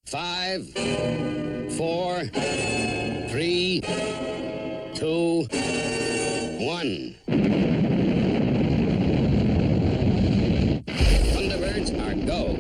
5, 4, 3, 2, 1. Thunderbirds are go.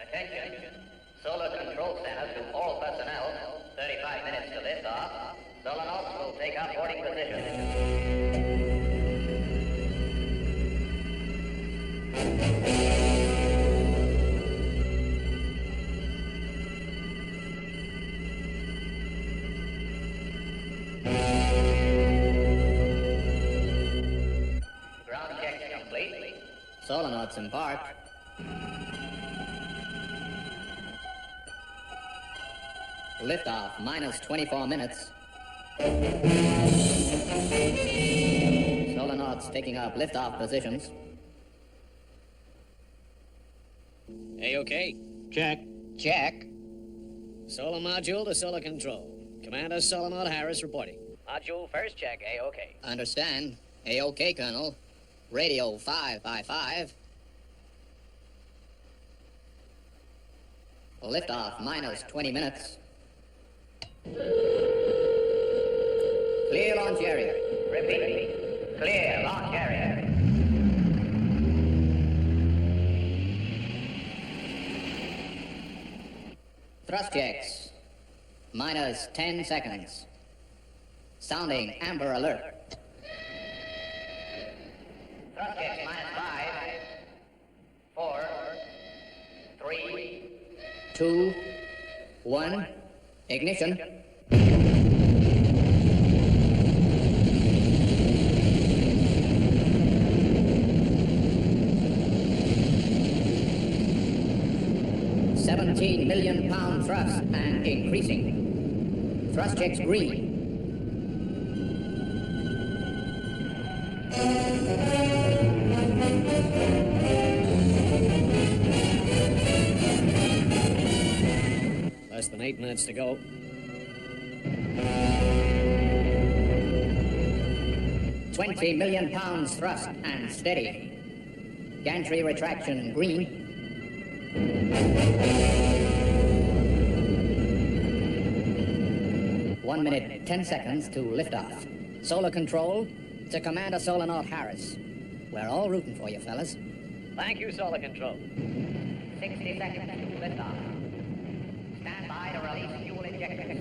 Attention. Solar control center to all personnel. 35 minutes to liftoff. Solanauts will take up boarding position. Ground checks complete. Solanauts embark. Liftoff, minus 24 minutes. Solanauts taking up liftoff positions. A-OK. Check. Check. Solar module to solar control. Commander Solanaut Harris reporting. Module first check, A-OK. Understand. A-OK, Colonel. Radio 5x5. Liftoff, minus 20 minutes. Clear launch area. Repeat. Clear launch area. Thrust checks. Minus 10 seconds. Sounding amber alert. Thrust checks minus 5, 4, 3, 2, 1. Ignition. £17 million thrust and increasing. Thrust checks green. Less than 8 minutes to go. £20 million thrust and steady. Gantry retraction green. One minute, 10 seconds to liftoff. Solar control to Commander Solanaut Harris. We're all rooting for you, fellas. Thank you, Solar Control. 60 seconds to liftoff. Stand by to release fuel injectors.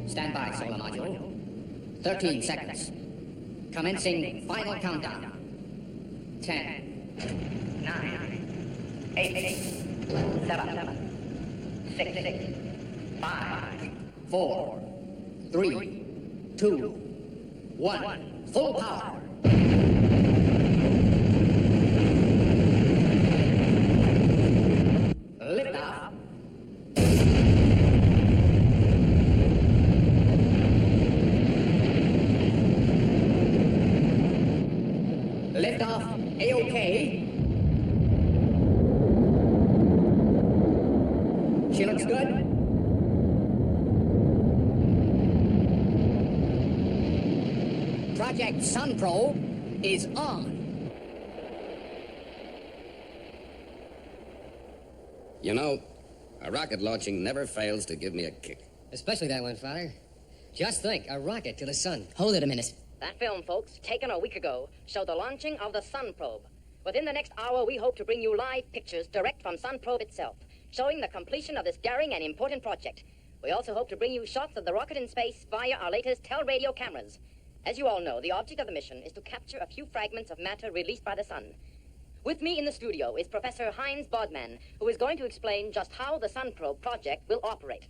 Stand by, solar module. 13 seconds. Commencing final countdown. 10, 9, 8, 7, 6, 5, 4, 3, 2, 1. Full power. Liftoff. Liftoff. A-OK. She looks good. Project Sun Probe is on. You know, a rocket launching never fails to give me a kick. Especially that one, Father. Just think, a rocket to the sun. Hold it a minute. That film, folks, taken a week ago, showed the launching of the Sun Probe. Within the next hour, we hope to bring you live pictures direct from Sun Probe itself, showing the completion of this daring and important project. We also hope to bring you shots of the rocket in space via our latest teleradio cameras. As you all know, the object of the mission is to capture a few fragments of matter released by the sun. With me in the studio is Professor Heinz Bodman, who is going to explain just how the Sun Probe project will operate.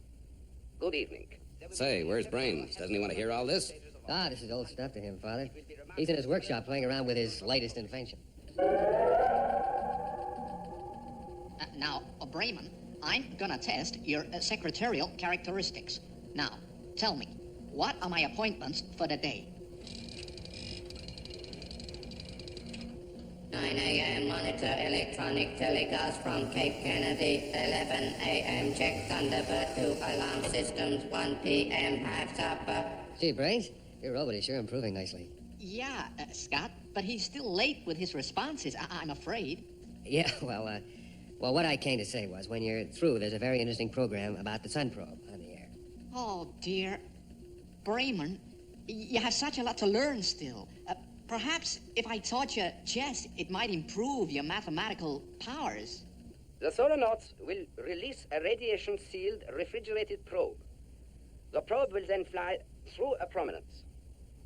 Good evening. Say, where's Brains? Doesn't he want to hear all this? Ah, this is old stuff to him, Father. He's in his workshop playing around with his latest invention. Now, Brayman, I'm gonna test your secretarial characteristics. Now, tell me, what are my appointments for the day? 9 a.m. monitor electronic telecast from Cape Kennedy. 11 a.m. check Thunderbird 2 alarm systems. 1 p.m. have supper. Gee, Brains, your robot is sure improving nicely. Yeah, Scott, but he's still late with his responses, I'm afraid. Yeah, well, what I came to say was, when you're through, there's a very interesting program about the Sun Probe on the air. Oh, dear. Brayman, you have such a lot to learn still. Perhaps if I taught you chess, it might improve your mathematical powers. The Solonauts will release a radiation-sealed, refrigerated probe. The probe will then fly through a prominence.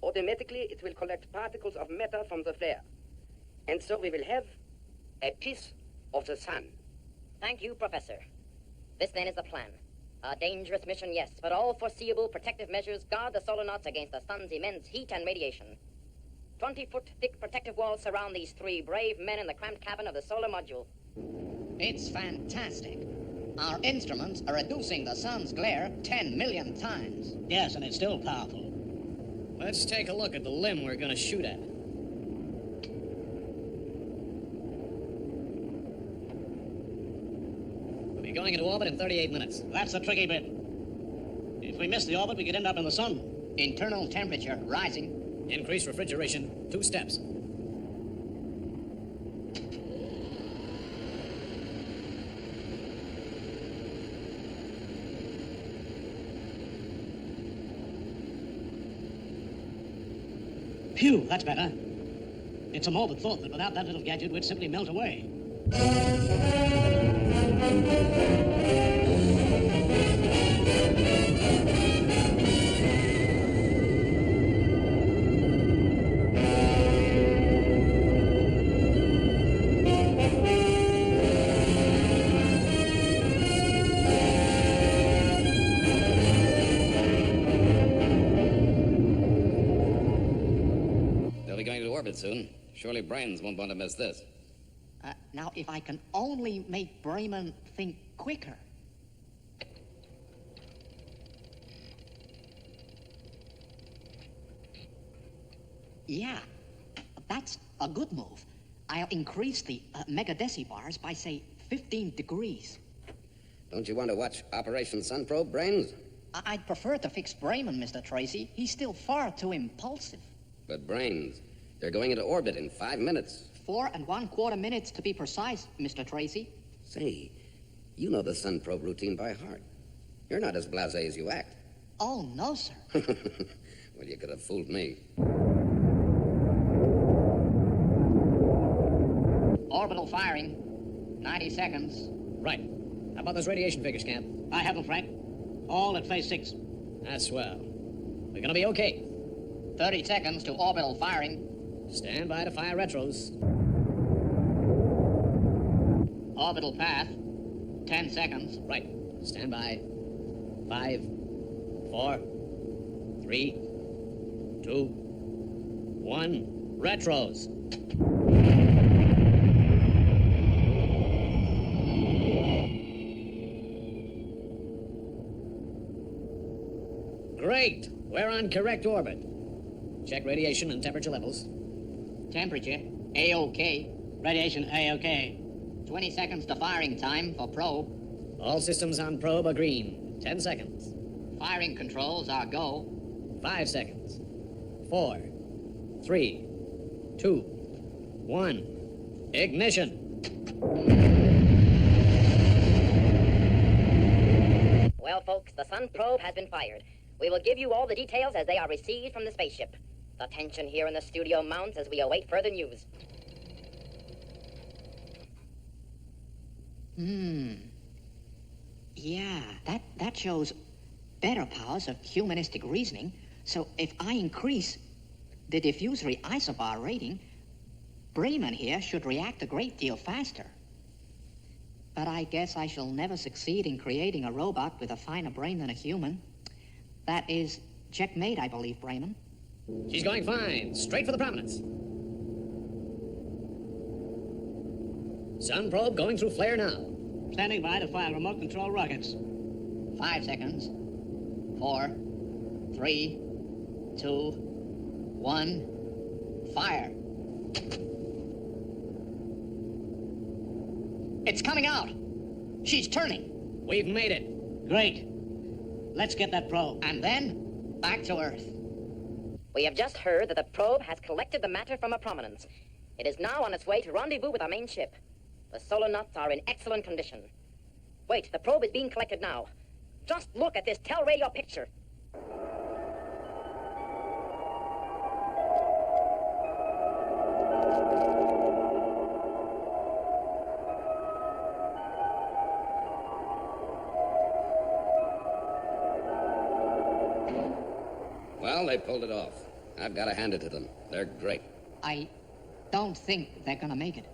Automatically, it will collect particles of matter from the flare. And so we will have a piece of the sun. Thank you, Professor. This, then, is the plan. A dangerous mission, yes, but all foreseeable protective measures guard the Solonauts against the sun's immense heat and radiation. 20-foot thick protective walls surround these three brave men in the cramped cabin of the solar module. It's fantastic. Our instruments are reducing the sun's glare 10 million times. Yes, and it's still powerful. Let's take a look at the limb we're going to shoot at. We'll be going into orbit in 38 minutes. That's the tricky bit. If we miss the orbit, we could end up in the sun. Internal temperature rising. Increase refrigeration, 2 steps. Phew, that's better. It's a morbid thought that without that little gadget, we'd simply melt away. They'll be going to orbit soon. Surely Brains won't want to miss this. Now, if I can only make Brayman think quicker. Yeah, that's a good move. I'll increase the megadecibars by, say, 15 degrees. Don't you want to watch Operation Sun Probe, Brains? I'd prefer to fix Brayman, Mr. Tracy. He's still far too impulsive. But Brains, they're going into orbit in 5 minutes. 4 1/4 minutes to be precise, Mr. Tracy. Say, you know the Sun Probe routine by heart. You're not as blasé as you act. Oh, no, sir. Well, you could have fooled me. Orbital firing. 90 seconds. Right. How about those radiation figures, Camp? I have them, Frank. All at phase 6. That's swell. We're gonna be okay. 30 seconds to orbital firing. Stand by to fire retros. Orbital path. 10 seconds. Right. Stand by. 5, 4, 3, 2, 1. Retros. Great. We're on correct orbit. Check radiation and temperature levels. Temperature, A-OK. Radiation, A-OK. 20 seconds to firing time for probe. All systems on probe are green. 10 seconds. Firing controls are go. 5 seconds. 4, 3, 2, 1. Ignition. Well, folks, the Sun probe has been fired. We will give you all the details as they are received from the spaceship. The tension here in the studio mounts as we await further news. Yeah, that shows better powers of humanistic reasoning. So if I increase the diffusory isobar rating, Bremen here should react a great deal faster. But I guess I shall never succeed in creating a robot with a finer brain than a human. That is checkmate, I believe, Bremen. She's going fine. Straight for the prominence. Sun probe going through flare now. Standing by to fire remote control rockets. 5 seconds. 4, 3, 2, 1, fire. It's coming out. She's turning. We've made it. Great. Let's get that probe. And then, back to Earth. We have just heard that the probe has collected the matter from a prominence. It is now on its way to rendezvous with our main ship. The solar nuts are in excellent condition. Wait, the probe is being collected now. Just look at this teleradio picture. Well, they pulled it off. I've got to hand it to them. They're great. I don't think they're gonna make it.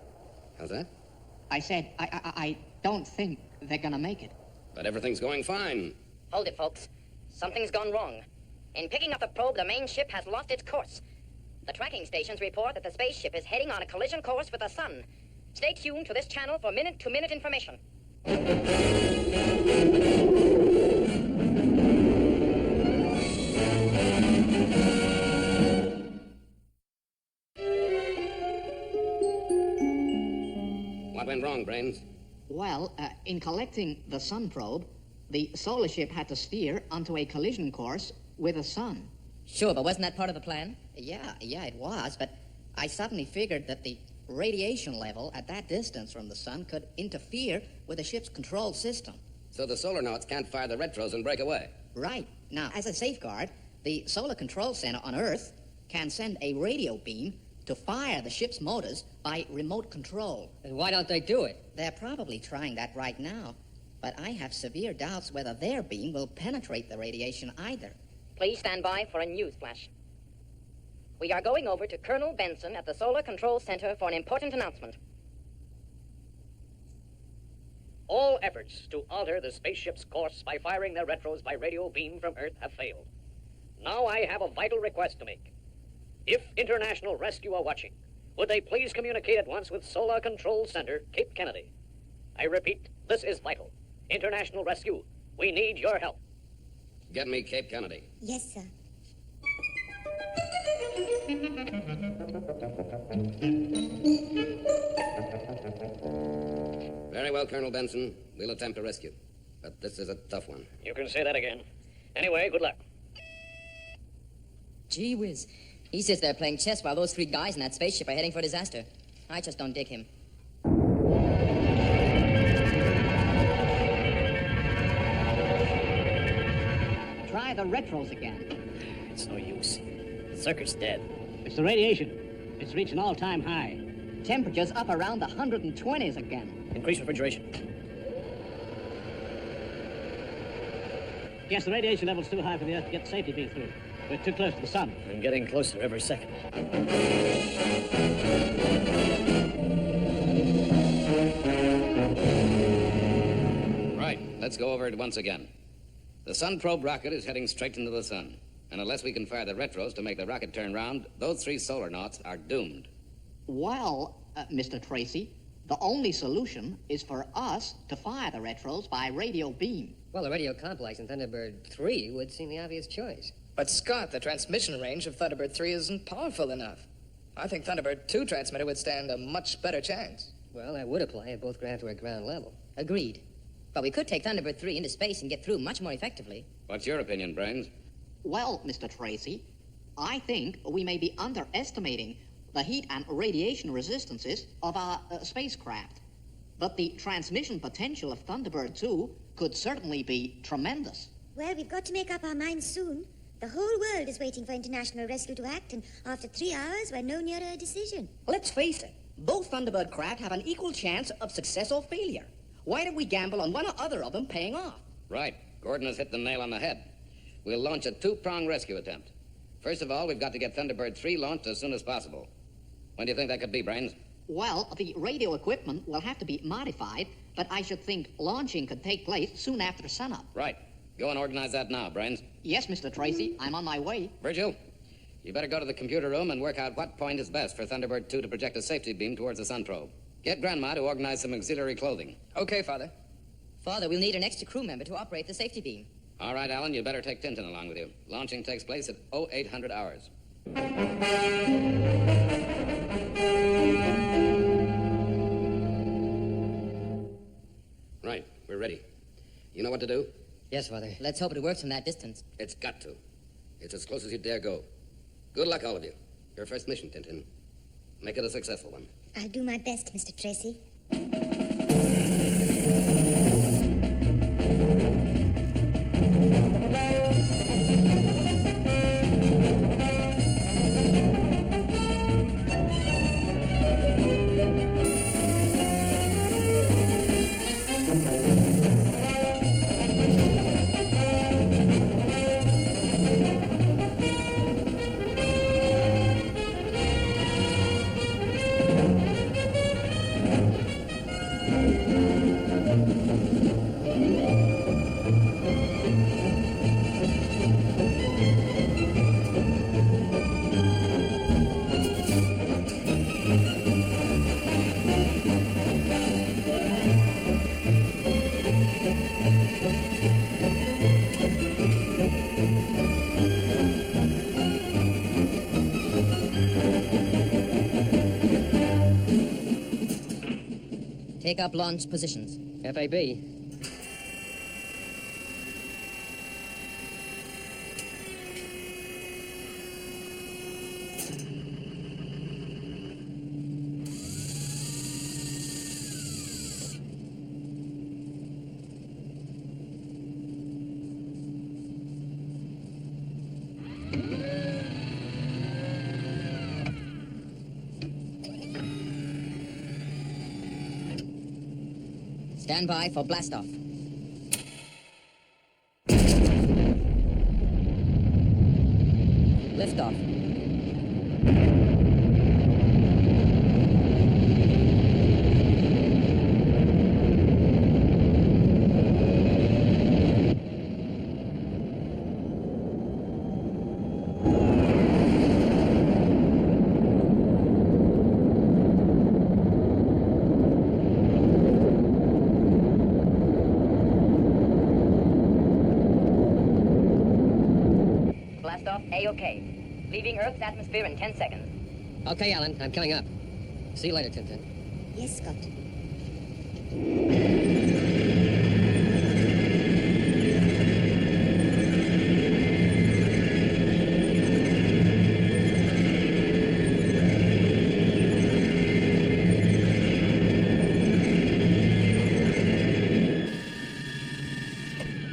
How's that? I said, I don't think they're gonna make it. But everything's going fine. Hold it, folks. Something's gone wrong. In picking up the probe, the main ship has lost its course. The tracking stations report that the spaceship is heading on a collision course with the sun. Stay tuned to this channel for minute-to-minute information. What went wrong, Brains? Well, in collecting the sun probe, the solar ship had to steer onto a collision course with the sun. Sure, but wasn't that part of the plan? Yeah, it was, but I suddenly figured that the radiation level at that distance from the sun could interfere with the ship's control system. So the solar nauts can't fire the retros and break away. Right. Now, as a safeguard, the Solar Control Center on Earth can send a radio beam to fire the ship's motors by remote control. And why don't they do it? They're probably trying that right now, but I have severe doubts whether their beam will penetrate the radiation either. Please stand by for a news flash. We are going over to Colonel Benson at the Solar Control Center for an important announcement. All efforts to alter the spaceship's course by firing their retros by radio beam from Earth have failed. Now I have a vital request to make. If International Rescue are watching, would they please communicate at once with Solar Control Center, Cape Kennedy? I repeat, this is vital. International Rescue, we need your help. Get me Cape Kennedy. Yes, sir. Very well, Colonel Benson. We'll attempt a rescue. But this is a tough one. You can say that again. Anyway, good luck. Gee whiz. He sits there playing chess while those 3 guys in that spaceship are heading for disaster. I just don't dig him. Try the retros again. It's no use. The circuit's dead. It's the radiation. It's reached an all-time high. Temperatures up around the 120s again. Increase refrigeration. Yes, the radiation level's too high for the Earth to get the safety beam through. We're too close to the sun. I'm getting closer every second. Right, let's go over it once again. The Sun probe rocket is heading straight into the sun. And unless we can fire the retros to make the rocket turn round, those 3 solar nauts are doomed. Well, Mr. Tracy, the only solution is for us to fire the retros by radio beam. Well, the radio complex in Thunderbird 3 would seem the obvious choice. But, Scott, the transmission range of Thunderbird 3 isn't powerful enough. I think Thunderbird 2 transmitter would stand a much better chance. Well, that would apply if both craft were at ground level. Agreed. But we could take Thunderbird 3 into space and get through much more effectively. What's your opinion, Brains? Well, Mr. Tracy, I think we may be underestimating the heat and radiation resistances of our spacecraft. But the transmission potential of Thunderbird 2 could certainly be tremendous. Well, we've got to make up our minds soon. The whole world is waiting for international rescue to act, and after 3 hours, we're no nearer a decision. Let's face it, both Thunderbird craft have an equal chance of success or failure. Why don't we gamble on one or other of them paying off? Right. Gordon has hit the nail on the head. We'll launch a two-pronged rescue attempt. First of all, we've got to get Thunderbird 3 launched as soon as possible. When do you think that could be, Brains? Well, the radio equipment will have to be modified, but I should think launching could take place soon after sunup. Right. Go and organize that now, Brains. Yes, Mr. Tracy, I'm on my way. Virgil, you better go to the computer room and work out what point is best for Thunderbird 2 to project a safety beam towards the sun probe. Get Grandma to organize some auxiliary clothing. Okay, Father. Father, we'll need an extra crew member to operate the safety beam. All right, Alan, you better take Tintin along with you. Launching takes place at 0800 hours. Right, we're ready. You know what to do? Yes, Father. Let's hope it works from that distance. It's got to. It's as close as you dare go. Good luck, all of you. Your first mission, Tintin. Make it a successful one. I'll do my best, Mr. Tracy. Take up launch positions. FAB. Stand by for blastoff. Liftoff. A-OK. Leaving Earth's atmosphere in 10 seconds. Okay, Alan, I'm coming up. See you later, Tintin. Yes, Scott.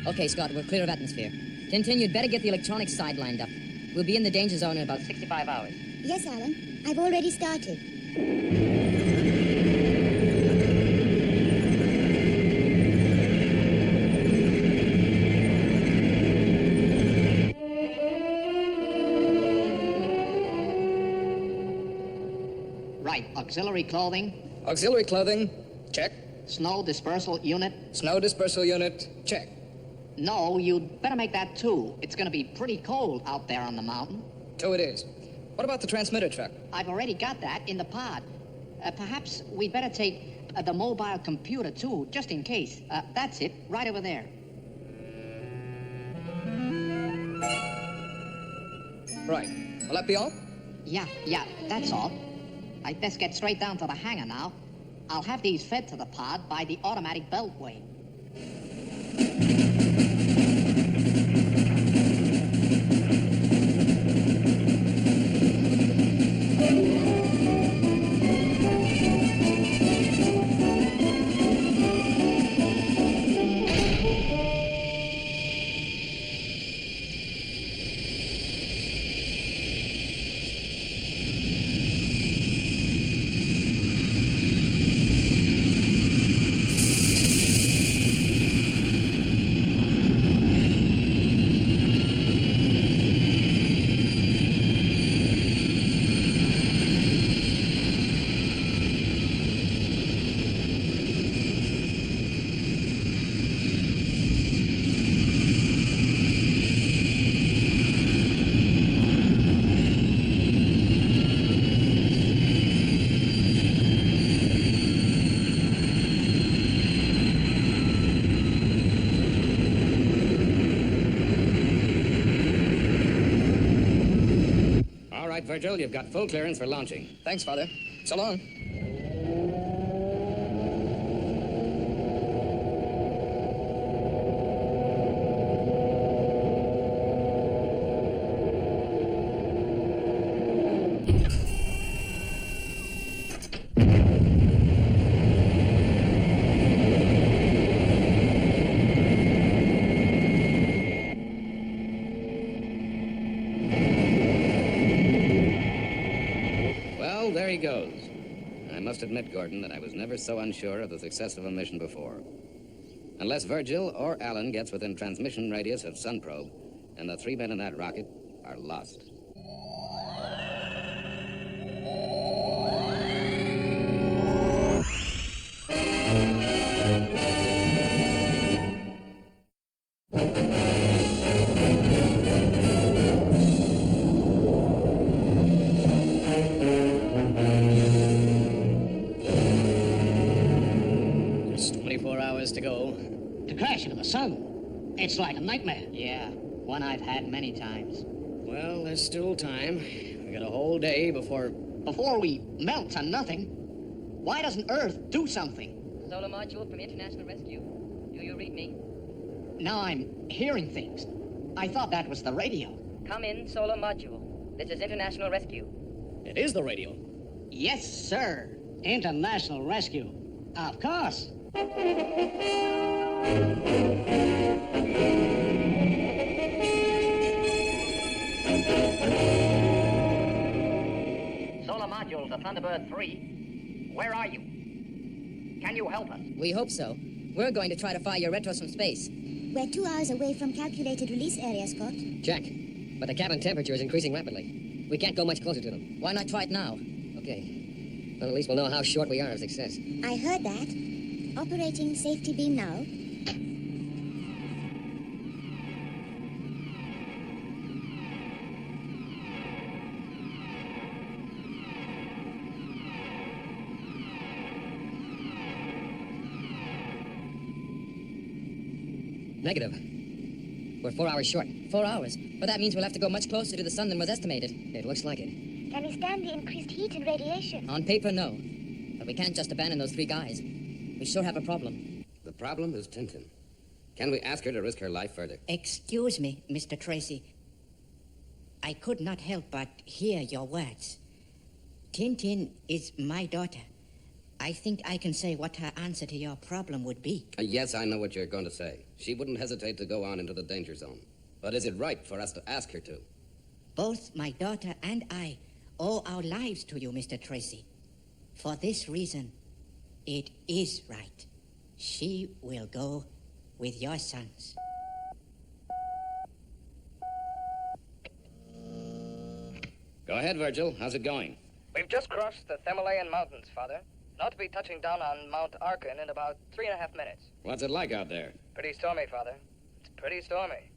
Okay, Scott, we're clear of atmosphere. Tintin, you'd better get the electronics side lined up. We'll be in the danger zone in about 65 hours. Yes, Alan. I've already started. Right, auxiliary clothing. Auxiliary clothing, check. Snow dispersal unit. Snow dispersal unit, check. No, you'd better make that 2. It's going to be pretty cold out there on the mountain. 2 it is. What about the transmitter truck? I've already got that in the pod. Perhaps we'd better take the mobile computer, too, just in case. That's it, right over there. Right. Will that be all? Yeah, that's all. I'd best get straight down to the hangar now. I'll have these fed to the pod by the automatic beltway. Virgil. You've got full clearance for launching. Thanks, Father. So long. Well, there he goes. I must admit, Gordon, that I was never so unsure of the success of a mission before. Unless Virgil or Alan gets within transmission radius of Sun Probe, and the 3 men in that rocket are lost. Just 24 hours to go. To crash into the sun. It's like a nightmare. Yeah, one I've had many times. Well, there's still time. We got a whole day before we melt to nothing. Why doesn't Earth do something? Solar module from International Rescue. Do you read me? Now I'm hearing things. I thought that was the radio. Come in, solar module. This is International Rescue. It is the radio. Yes, sir. International Rescue. Of course. Solar module to Thunderbird 3. Where are you? Can you help us? We hope so. We're going to try to fire your retros from space. We're 2 hours away from calculated release area, Scott. Check. But the cabin temperature is increasing rapidly. We can't go much closer to them. Why not try it now? Okay. Well, at least we'll know how short we are of success. I heard that. Operating safety beam now. Negative. We're 4 hours short. 4 hours. But that means we'll have to go much closer to the sun than was estimated. It looks like it. Can we stand the increased heat and radiation? On paper, no. But we can't just abandon those 3 guys. We sure have a problem. The problem is Tintin. Can we ask her to risk her life further? Excuse me, Mr. Tracy. I could not help but hear your words. Tintin is my daughter. I think I can say what her answer to your problem would be. Yes, I know what you're going to say. She wouldn't hesitate to go on into the danger zone. But is it right for us to ask her to? Both my daughter and I owe our lives to you, Mr. Tracy. For this reason, it is right. She will go with your sons. Go ahead, Virgil. How's it going? We've just crossed the Himalayan mountains, Father. Not to be touching down on Mount Arkan in about 3.5 minutes. What's it like out there? Pretty stormy, Father. It's pretty stormy.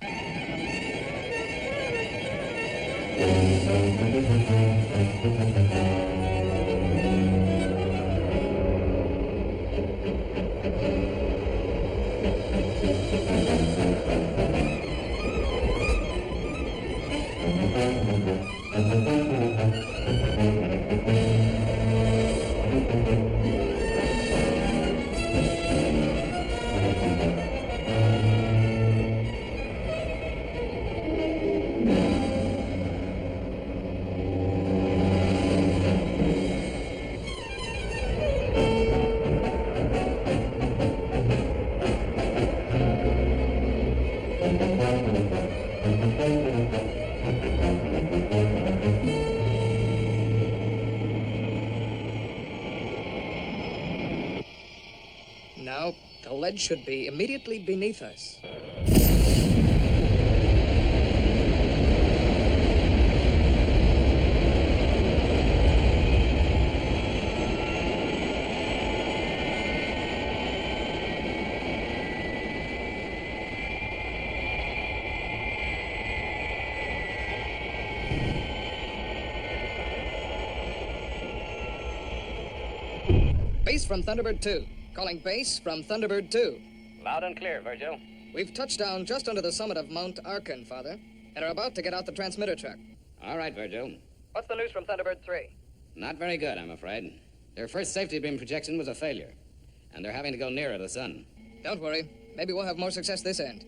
Now, the ledge should be immediately beneath us. Base from Thunderbird 2. Calling base from Thunderbird 2. Loud and clear, Virgil. We've touched down just under the summit of Mount Arkan, Father, and are about to get out the transmitter track. All right, Virgil. What's the news from Thunderbird 3? Not very good, I'm afraid. Their first safety beam projection was a failure, and they're having to go nearer the sun. Don't worry. Maybe we'll have more success this end.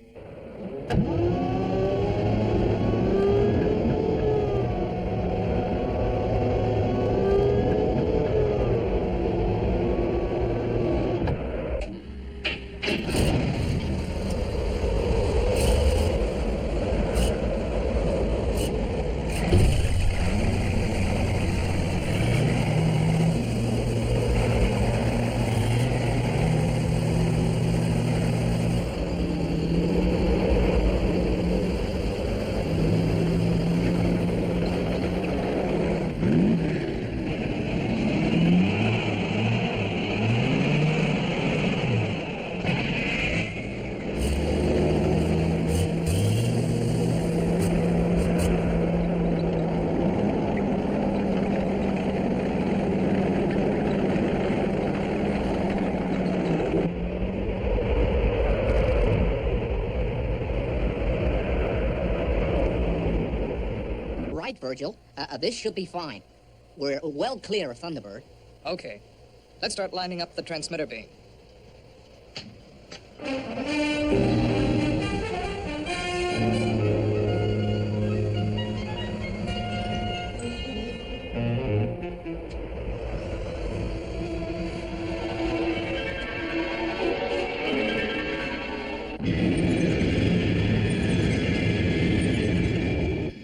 Right, Virgil. This should be fine. We're well clear of Thunderbird. Okay. Let's start lining up the transmitter beam.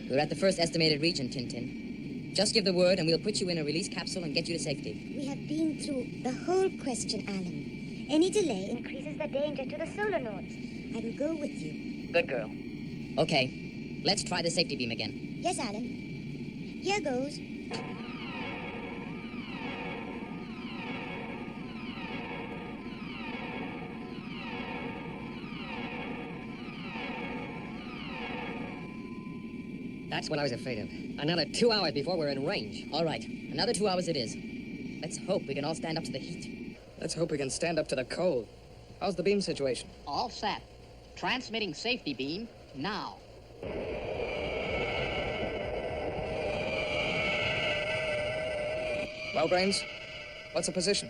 We're at the first estimated region, Tintin. Just give the word and we'll put you in a release capsule and get you to safety. We have been through the whole question, Alan. Any delay increases the danger to the solar nodes. I will go with you. Good girl. Okay, let's try the safety beam again. Yes, Alan. Here goes. That's what I was afraid of. Another 2 hours before we're in range. All right, another 2 hours it is. Let's hope we can all stand up to the heat. Let's hope we can stand up to the cold. How's the beam situation? All set. Transmitting safety beam now. Well, Brains, what's the position?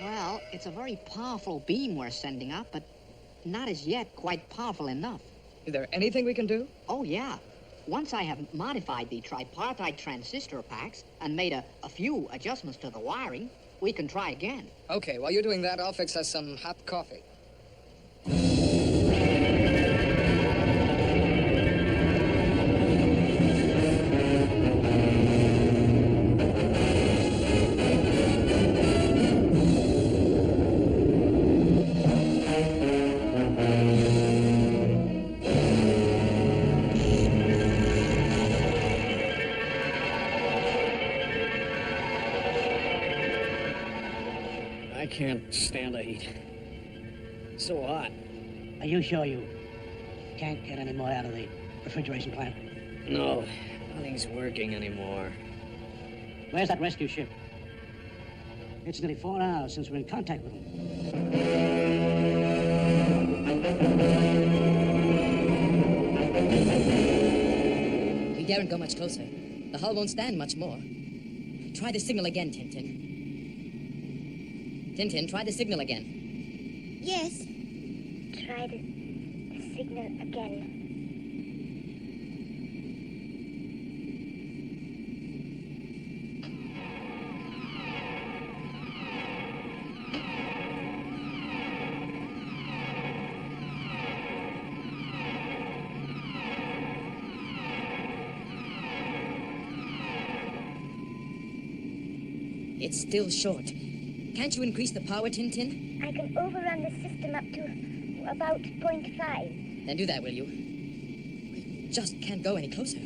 Well, it's a very powerful beam we're sending up, but not as yet quite powerful enough. Is there anything we can do? Oh, yeah. Once I have modified the tripartite transistor packs and made a few adjustments to the wiring, we can try again. Okay, while you're doing that, I'll fix us some hot coffee. I can't stand the heat. It's so hot. Are you sure you can't get any more out of the refrigeration plant? No, nothing's working anymore. Where's that rescue ship? It's nearly 4 hours since we're in contact with them. We daren't go much closer. The hull won't stand much more. Try the signal again, Tintin. Tintin, try the signal again. Yes. Try the signal again. It's still short. Can't you increase the power, Tintin? I can overrun the system up to about 0.5. Then do that, will you? We just can't go any closer.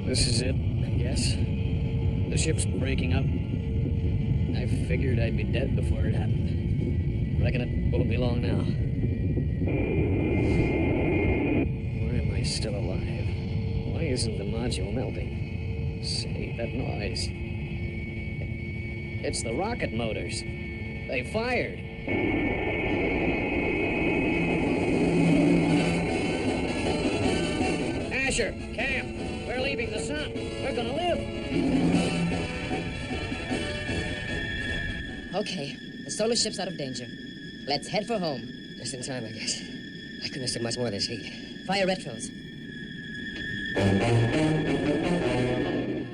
This is it, I guess. The ship's breaking up. I figured I'd be dead before it happened. Reckon it won't be long now. Why am I still alive? Why isn't the module melting? Say, that noise. It's the rocket motors. They fired. Asher, Cam, we're leaving the sun. We're gonna live. Okay, the solar ship's out of danger. Let's head for home. Just in time, I guess. I couldn't have stood much more of this heat. Fire retros.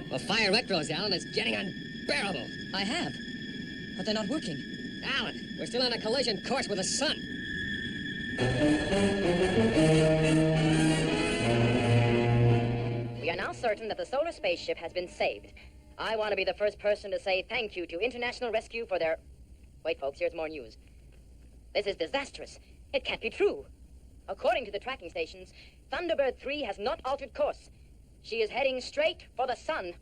Well, fire retros, Alan. It's getting unbearable. I have, but they're not working. Alan, we're still on a collision course with the sun. We are now certain that the solar spaceship has been saved. I want to be the first person to say thank you to International Rescue for their... Wait, folks, here's more news. This is disastrous. It can't be true. According to the tracking stations, Thunderbird 3 has not altered course. She is heading straight for the sun.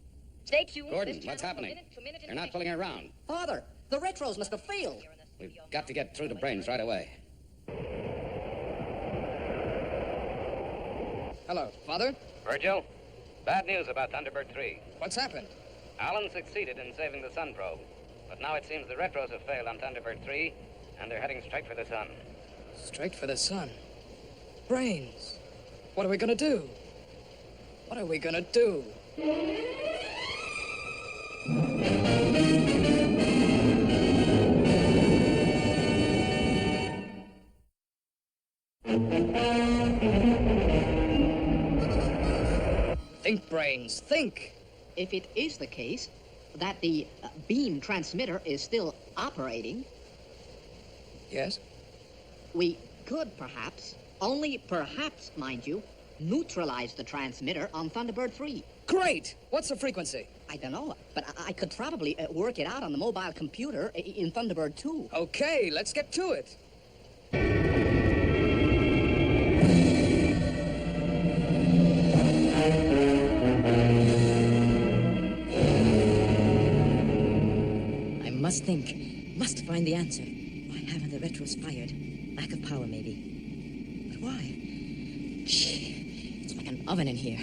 Stay tuned. Gordon, what's happening? They're not pulling her around. Father, the retros must have failed. We've got to get through to Brains right away. Hello, Father? Virgil, bad news about Thunderbird 3. What's happened? Alan succeeded in saving the sun probe, but now it seems the retros have failed on Thunderbird 3, and they're heading straight for the sun. Straight for the sun. Brains. What are we gonna do? What are we gonna do? Think, Brains, think! If it is the case that the beam transmitter is still operating... Yes? We could perhaps, only perhaps, mind you, neutralize the transmitter on Thunderbird 3. Great! What's the frequency? I don't know, but I could probably work it out on the mobile computer in Thunderbird 2. Okay, let's get to it. Must think. Must find the answer. Why haven't the retros fired? Lack of power, maybe. But why? Shh. It's like an oven in here.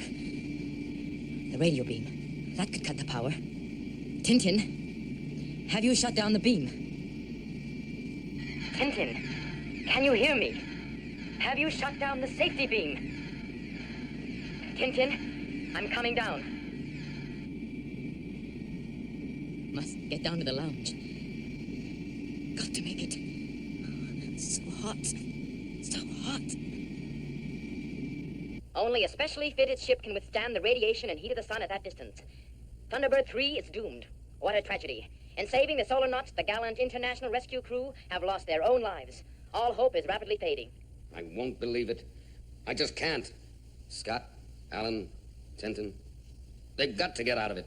The radio beam. That could cut the power. Tintin, have you shut down the beam? Tintin, can you hear me? Have you shut down the safety beam? Tintin, I'm coming down. Must get down to the lounge. Got to make it. It's so hot. So hot. Only a specially fitted ship can withstand the radiation and heat of the sun at that distance. Thunderbird 3 is doomed. What a tragedy. In saving the solar knots, the gallant international rescue crew have lost their own lives. All hope is rapidly fading. I won't believe it. I just can't. Scott, Alan, Tintin, they've got to get out of it.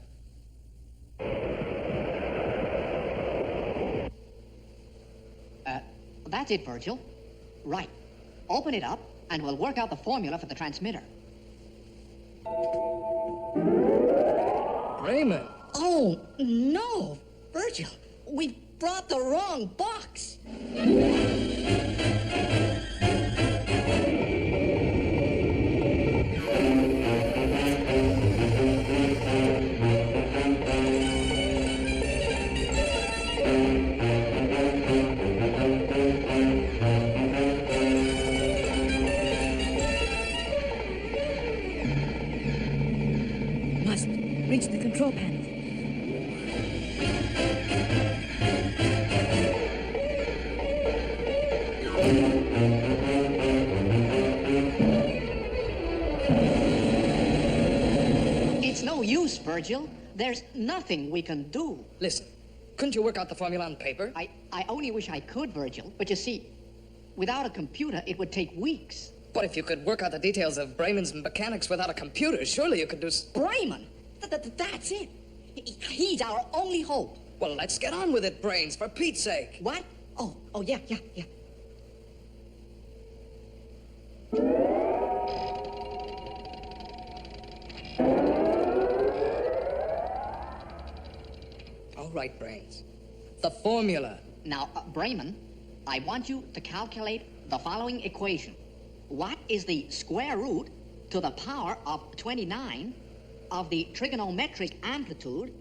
That's it, Virgil. Right. Open it up, and we'll work out the formula for the transmitter. Raymond! Oh, no! Virgil, we brought the wrong box! Reach the control panel. It's no use, Virgil. There's nothing we can do. Listen, couldn't you work out the formula on paper? I only wish I could, Virgil. But you see, without a computer, it would take weeks. But if you could work out the details of Brayman's mechanics without a computer, surely you could do... Brayman? That's it. He's our only hope. Well, let's get on with it, Brains, for Pete's sake. What? Oh, yeah. right, Brains. The formula. Now, Brayman, I want you to calculate the following equation. What is the square root to the power of 29 of the trigonometric amplitude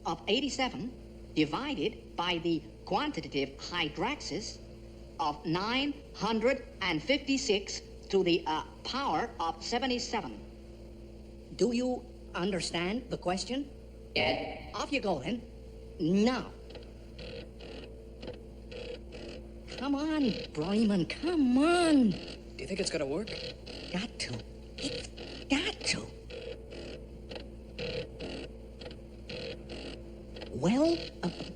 of 87 divided by the quantitative hydraxis of 956 to the power of 77? Do you understand the question? Yes. Off you go, then. Now. Come on, Bryman, come on. Do you think it's gonna work? Got to. It's got to. Well,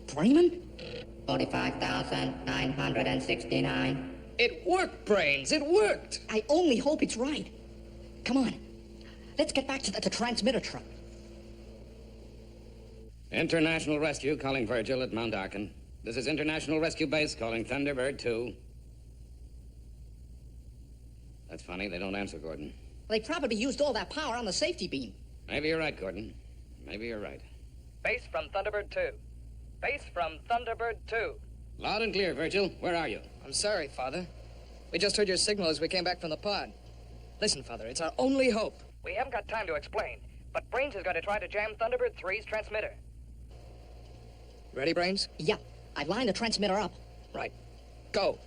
Bryman? 45,969. It worked, Brains. It worked. I only hope it's right. Come on. Let's get back to the transmitter truck. International Rescue calling Virgil at Mount Arkin. This is International Rescue Base calling Thunderbird 2. That's funny, they don't answer, Gordon. They probably used all that power on the safety beam. Maybe you're right, Gordon. Maybe you're right. Base from Thunderbird 2. Base from Thunderbird 2. Loud and clear, Virgil. Where are you? I'm sorry, Father. We just heard your signal as we came back from the pod. Listen, Father, it's our only hope. We haven't got time to explain, but Brains is going to try to jam Thunderbird 3's transmitter. Ready, Brains? Yeah, I've lined the transmitter up. Right. Go.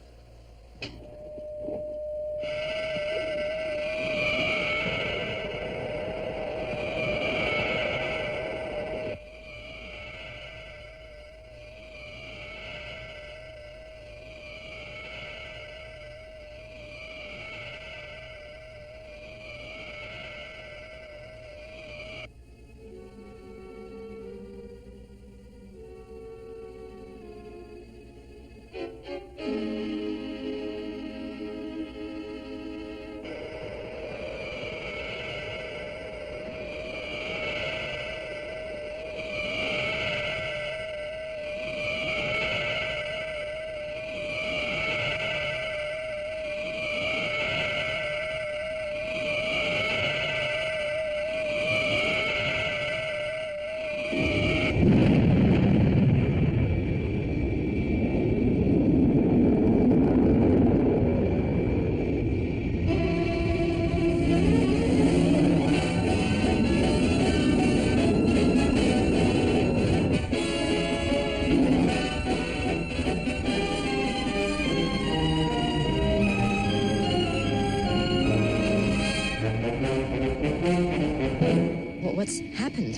What's happened?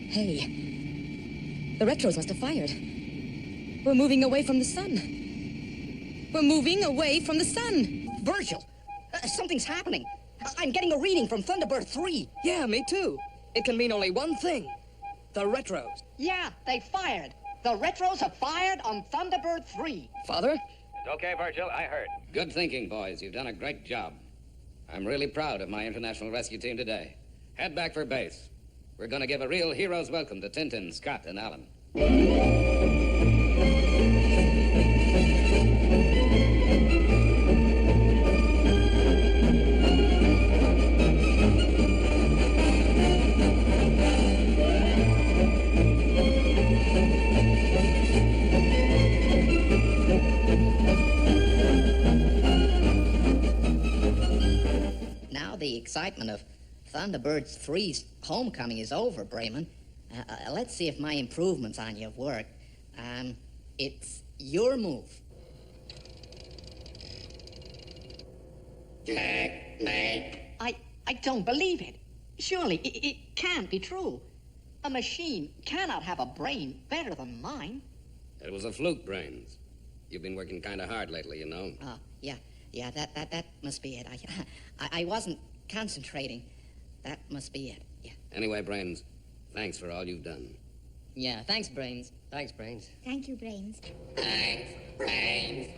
Hey, the retros must have fired. We're moving away from the sun. We're moving away from the sun. Virgil, something's happening. I'm getting a reading from Thunderbird 3. Yeah, me too. It can mean only one thing. The retros. Yeah, they fired. The retros have fired on Thunderbird 3. Father? Okay, Virgil, I heard. Good thinking, boys. You've done a great job. I'm really proud of my international rescue team today. Head back for base. We're going to give a real hero's welcome to Tintin, Scott, and Alan. The excitement of Thunderbird 3's homecoming is over, Brayman. Let's see if my improvements on you have worked. It's your move. I don't believe it. Surely it can't be true. A machine cannot have a brain better than mine. It was a fluke, Brains. You've been working kind of hard lately, you know. Yeah, that must be it. I wasn't concentrating. That must be it, yeah. Anyway, Brains, thanks for all you've done. Yeah, thanks, Brains. Thanks, Brains. Thank you, Brains. Thanks, Brains.